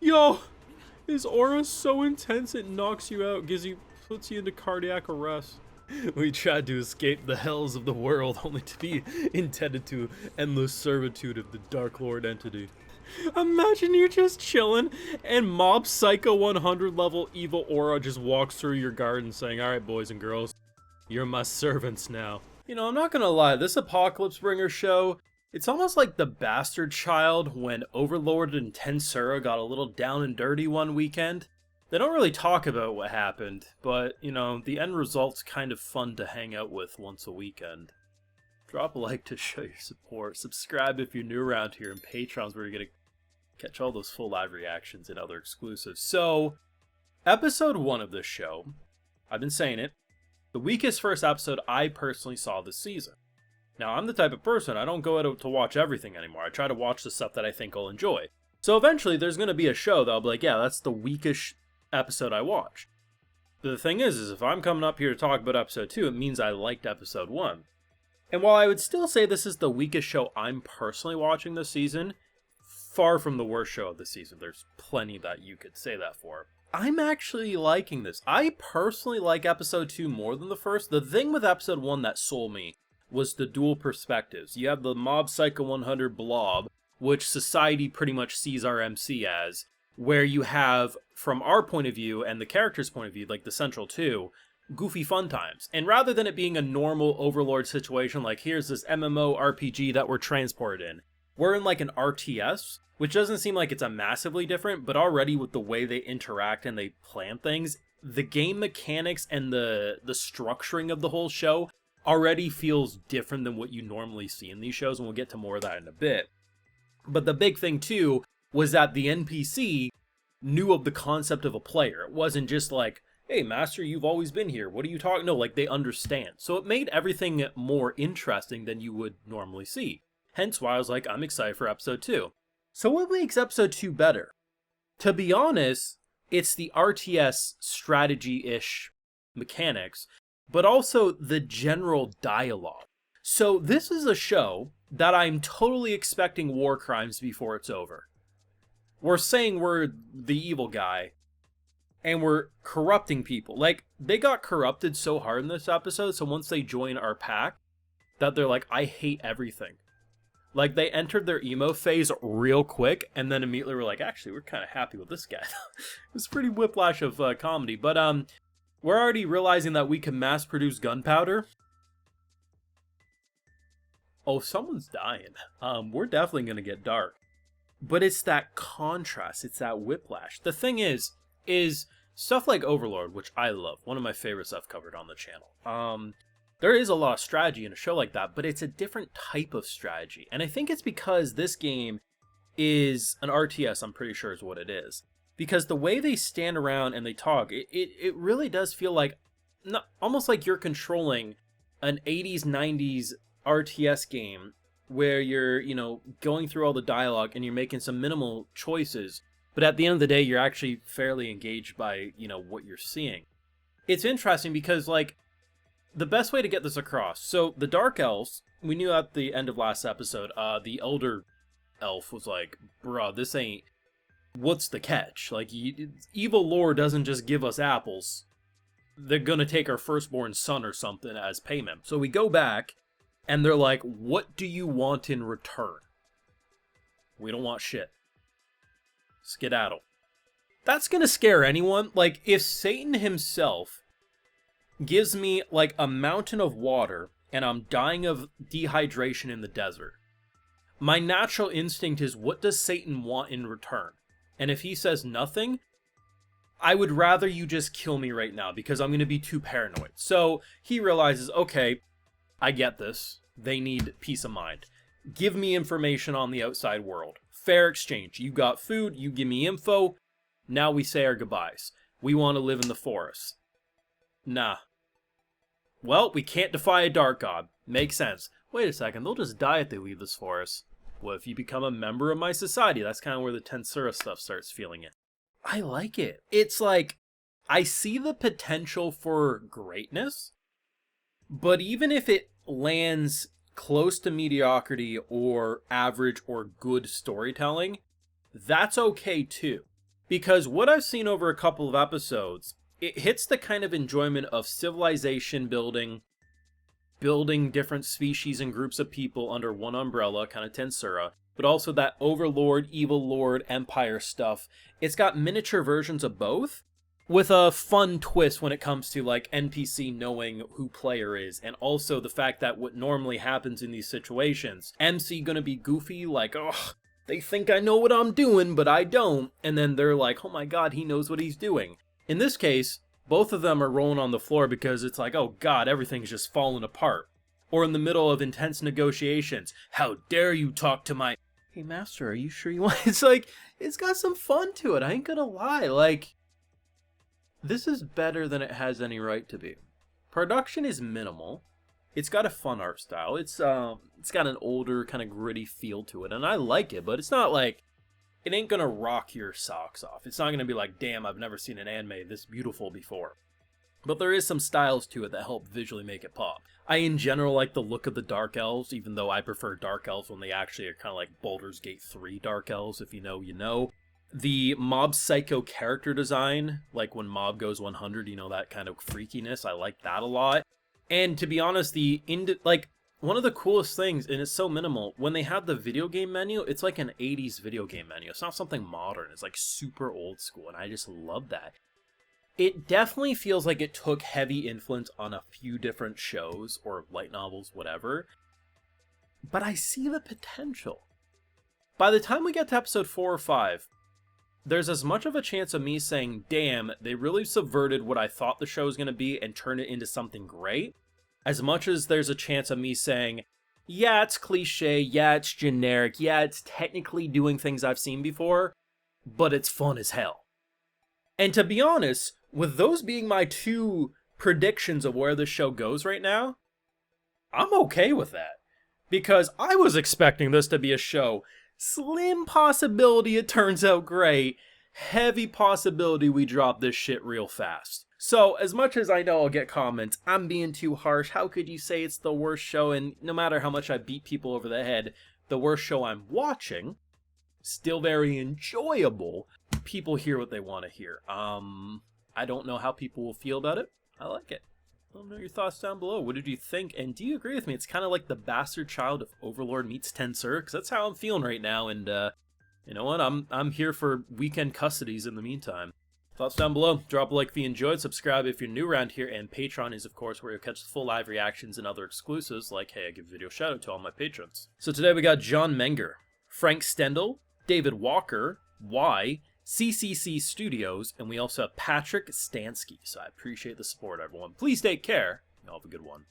Yo, his aura's so intense it knocks you out, puts you into cardiac arrest. We tried to escape the hells of the world, only to be indebted to endless servitude of the Dark Lord entity. Imagine you're just chilling, and Mob Psycho 100 level evil aura just walks through your garden saying, "Alright, boys and girls, you're my servants now." You know, I'm not gonna lie, this Apocalypse Bringer show, it's almost like the bastard child when Overlord and Tensura got a little down and dirty one weekend. They don't really talk about what happened, but, you know, the end result's kind of fun to hang out with once a weekend. Drop a like to show your support, subscribe if you're new around here, and Patreon's where you're gonna catch all those full live reactions and other exclusives. So, episode 1 of this show, I've been saying it, the weakest first episode I personally saw this season. Now, I'm the type of person, I don't go out to watch everything anymore. I try to watch the stuff that I think I'll enjoy. So eventually, there's going to be a show that I'll be like, yeah, that's the weakest episode I watched. But the thing is if I'm coming up here to talk about episode 2, it means I liked episode 1. And while I would still say this is the weakest show I'm personally watching this season, far from the worst show of the season. There's plenty that you could say that for. I'm actually liking this. I personally like episode 2 more than the first. The thing with episode 1 that sold me was the dual perspectives. You have the Mob Psycho 100 blob, which society pretty much sees our MC as, where you have, from our point of view and the character's point of view, like the central two, goofy fun times. And rather than it being a normal Overlord situation, like here's this MMO RPG that we're transported in, we're in like an RTS, which doesn't seem like it's a massively different, but already with the way they interact and they plan things, the game mechanics and the structuring of the whole show already feels different than what you normally see in these shows, and we'll get to more of that in a bit. But the big thing too was that the NPC knew of the concept of a player. It wasn't just like, hey master, you've always been here, what are you talking? No, like they understand. So it made everything more interesting than you would normally see. Hence why I was like, I'm excited for episode 2. So what makes episode 2 better? To be honest, it's the RTS strategy-ish mechanics, but also the general dialogue. So this is a show that I'm totally expecting war crimes before it's over. We're saying we're the evil guy, and we're corrupting people. Like, they got corrupted so hard in this episode, so once they join our pack, that they're like, I hate everything. Like, they entered their emo phase real quick, and then immediately were like, actually, we're kind of happy with this guy. It was pretty whiplash of comedy. But we're already realizing that we can mass-produce gunpowder. Oh, someone's dying. We're definitely going to get dark. But it's that contrast. It's that whiplash. The thing is stuff like Overlord, which I love. One of my favorites I've covered on the channel. There is a lot of strategy in a show like that, but it's a different type of strategy. And I think it's because this game is an RTS, I'm pretty sure is what it is. Because the way they stand around and they talk, it really does feel like, almost like you're controlling an 80s, 90s RTS game where you're, you know, going through all the dialogue and you're making some minimal choices. But at the end of the day, you're actually fairly engaged by, you know, what you're seeing. It's interesting because, like, the best way to get this across. So the Dark Elves, we knew at the end of last episode, the Elder Elf was like, bruh, this ain't, what's the catch? Like, evil lore doesn't just give us apples. They're gonna take our firstborn son or something as payment. So we go back, and they're like, what do you want in return? We don't want shit. Skedaddle. That's gonna scare anyone. Like, if Satan himself gives me like a mountain of water and I'm dying of dehydration in the desert, my natural instinct is, what does Satan want in return? And if he says nothing, I would rather you just kill me right now because I'm going to be too paranoid. So he realizes, okay, I get this. They need peace of mind. Give me information on the outside world. Fair exchange. You got food, you give me info. Now we say our goodbyes. We want to live in the forest. Nah. Well, we can't defy a dark god. Makes sense. Wait a second, they'll just die if they leave this forest. Well, if you become a member of my society, that's kind of where the Tensura stuff starts feeling it. I like it. It's like, I see the potential for greatness, but even if it lands close to mediocrity or average or good storytelling, that's okay too. Because what I've seen over a couple of episodes, it hits the kind of enjoyment of civilization building, building different species and groups of people under one umbrella, kind of Tensura, but also that Overlord, Evil Lord, Empire stuff. It's got miniature versions of both, with a fun twist when it comes to like NPC knowing who player is, and also the fact that what normally happens in these situations, MC gonna be goofy, like, oh, they think I know what I'm doing, but I don't, and then they're like, oh my god, he knows what he's doing. In this case, both of them are rolling on the floor because it's like, oh god, everything's just falling apart. Or in the middle of intense negotiations, how dare you talk to my... Hey master, are you sure you want... It's like, it's got some fun to it, I ain't gonna lie, like... This is better than it has any right to be. Production is minimal. It's got a fun art style. It's got an older, kind of gritty feel to it, and I like it, but it's not like... It ain't gonna rock your socks off. It's not gonna be like, damn, I've never seen an anime this beautiful before. But there is some styles to it that help visually make it pop. I, in general, like the look of the Dark Elves, even though I prefer Dark Elves when they actually are kind of like Baldur's Gate 3 Dark Elves. If you know, you know. The Mob Psycho character design, like when Mob goes 100, you know, that kind of freakiness, I like that a lot. And to be honest, one of the coolest things, and it's so minimal, when they have the video game menu, it's like an 80s video game menu. It's not something modern. It's like super old school, and I just love that. It definitely feels like it took heavy influence on a few different shows, or light novels, whatever. But I see the potential. By the time we get to episode 4 or 5, there's as much of a chance of me saying, damn, they really subverted what I thought the show was going to be and turned it into something great, as much as there's a chance of me saying, yeah, it's cliche, yeah, it's generic, yeah, it's technically doing things I've seen before, but it's fun as hell. And to be honest, with those being my two predictions of where this show goes right now, I'm okay with that. Because I was expecting this to be a show, slim possibility it turns out great, heavy possibility we drop this shit real fast. So, as much as I know I'll get comments, I'm being too harsh, how could you say it's the worst show, and no matter how much I beat people over the head, the worst show I'm watching, still very enjoyable, people hear what they want to hear. I don't know how people will feel about it. I like it. Let me know your thoughts down below. What did you think? And do you agree with me? It's kind of like the bastard child of Overlord meets Tensura, because that's how I'm feeling right now, and you know what? I'm here for weekend custodies in the meantime. Thoughts down below. Drop a like if you enjoyed, subscribe if you're new around here, and Patreon is, of course, where you'll catch the full live reactions and other exclusives, like, hey, I give a video shout out to all my patrons. So today we got John Menger, Frank Stendel, David Walker, CCC Studios, and we also have Patrick Stansky. So I appreciate the support, everyone. Please take care. Y'all have a good one.